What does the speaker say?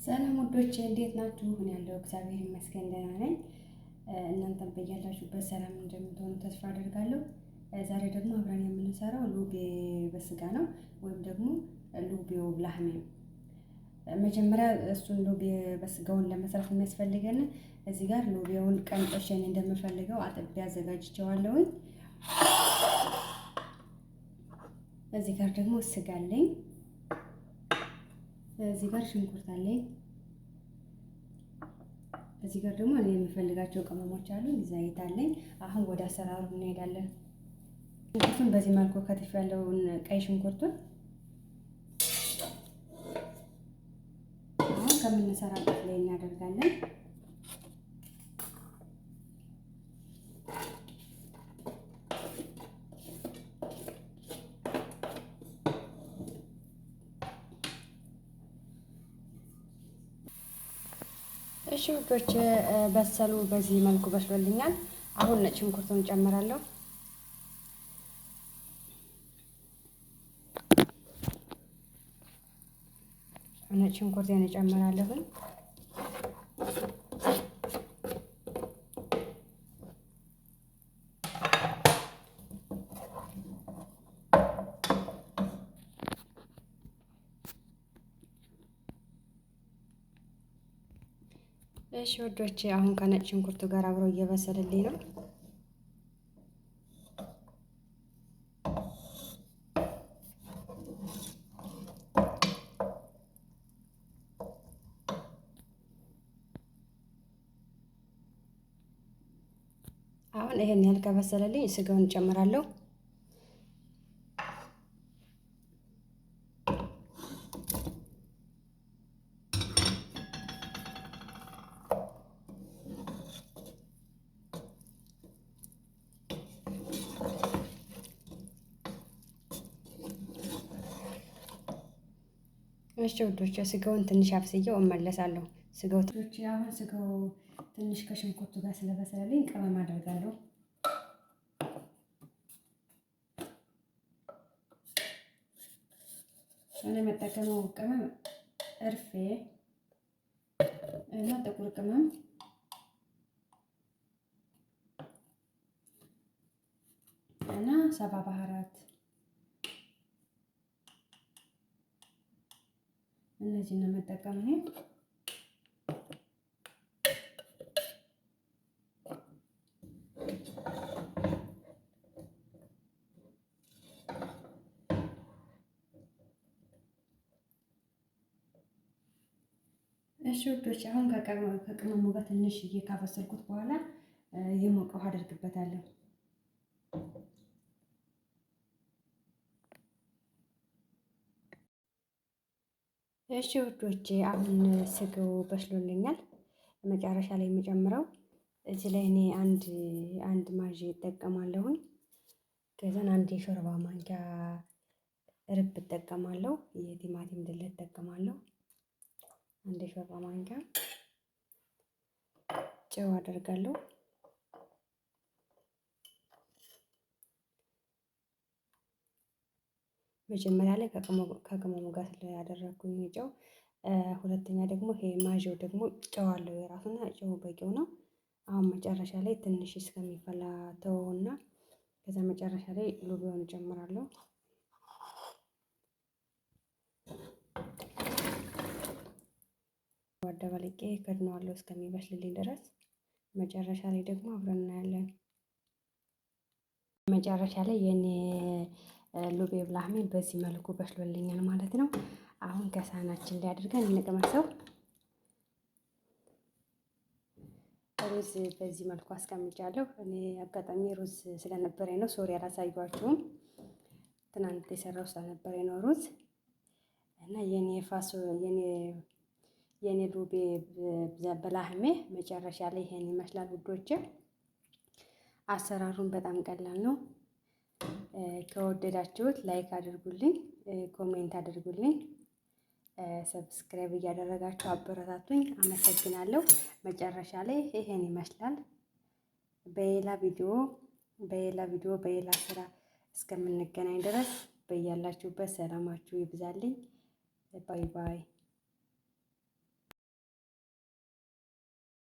ሰላም ወዶቼ እንዴት ናችሁ? እኔ ያለው እግዚአብሔር ይመስገን ደህና ነኝ። እናንተም በያላችሁበት ሰላም እንደምትሆኑ ተስፋ አደርጋለሁ። ዛሬ ደግሞ አብረን የምንሰራው ሉቤ በስጋ ነው ወይም ደግሞ ሉቤው ብላህሜ ነው። መጀመሪያ እሱን ሉቤ በስጋውን ለመስራት የሚያስፈልገን እዚህ ጋር ሉቤውን ቀንጥሼን እንደምፈልገው አጥቤ አዘጋጅቼዋለሁኝ። እዚህ ጋር ደግሞ ስጋ አለኝ። እዚህ ጋር ሽንኩርት አለኝ። እዚህ ጋር ደግሞ እኔ የምፈልጋቸው ቅመሞች አሉ። ዘይት አለኝ። አሁን ወደ አሰራሩ እንሄዳለን። ሽንኩርቱን በዚህ መልኩ ከትፍ ያለውን ቀይ ሽንኩርቱን አሁን ከምንሰራበት ላይ እናደርጋለን። እሺ ውዶች በሰሉ። በዚህ መልኩ በስሎልኛል። አሁን ነጭ ሽንኩርቱን ጨምራለሁ። ነጭ ሽንኩርቴን እጨምራለሁ። እሺ ወዶቼ አሁን ከነጭ ሽንኩርቱ ጋር አብሮ እየበሰለልኝ ነው። አሁን ይሄን ያህል ከበሰለልኝ ስጋውን እጨምራለሁ። እሺ ውዶቼ ስጋውን ትንሽ አብስዬው እመለሳለሁ። ስጋው ትንሽ ከሽንኩርቱ ጋር ስለበሰለልኝ ቅመም አደርጋለሁ። እኔ የምጠቀመው ቅመም እርፌ እና ጥቁር ቅመም እና ሰባ ባህራት እነዚህ ነው የምጠቀመው እኔ። እሺ ውዶች አሁን ከቅመሙ ጋር ትንሽ ካበሰልኩት በኋላ የሞቀ ውሃ አደርግበታለሁ። እሺ ውዶቼ አሁን ስጋው በስሎልኛል። መጨረሻ ላይ የምጨምረው እዚህ ላይ እኔ አንድ ማዥ እጠቀማለሁኝ። ከዛን አንድ የሾርባ ማንኪያ እርብ እጠቀማለሁ። የቲማቲም ድል እጠቀማለሁ። አንድ የሾርባ ማንኪያ ጨው አደርጋለሁ። መጀመሪያ ላይ ከቅመሙ ጋር ስለያደረኩኝ ጨው፣ ሁለተኛ ደግሞ ይሄ ማዥው ደግሞ ጨው አለው የራሱና ጨው በቂው ነው። አሁን መጨረሻ ላይ ትንሽ እስከሚፈላ ተወውና ከዛ መጨረሻ ላይ ሉቢያውን እጨምራለሁ። አደባልቄ ከድነዋለሁ እስከሚበስልልኝ ድረስ። መጨረሻ ላይ ደግሞ አብረን እናያለን። መጨረሻ ላይ የኔ ሉቤ ብላህሜ በዚህ መልኩ በስሎልኛል ማለት ነው። አሁን ከሳህናችን ላይ አድርገን እንቅመሰው። ሩዝ በዚህ መልኩ አስቀምጫለሁ። እኔ አጋጣሚ ሩዝ ስለነበረኝ ነው፣ ሶሪ አላሳየኋችሁም። ትናንት የሰራው ስለነበረኝ ነው ሩዝ እና የኔ ሉቤ በላህሜ መጨረሻ ላይ ይሄን ይመስላል ውዶቼ። አሰራሩን በጣም ቀላል ነው። ከወደዳችሁት ላይክ አድርጉልኝ፣ ኮሜንት አድርጉልኝ፣ ሰብስክራይብ እያደረጋችሁ አበረታቱኝ። አመሰግናለሁ። መጨረሻ ላይ ይሄን ይመስላል። በሌላ ቪዲዮ በሌላ ስራ እስከምንገናኝ ድረስ በያላችሁበት ሰላማችሁ ይብዛልኝ። ባይ ባይ።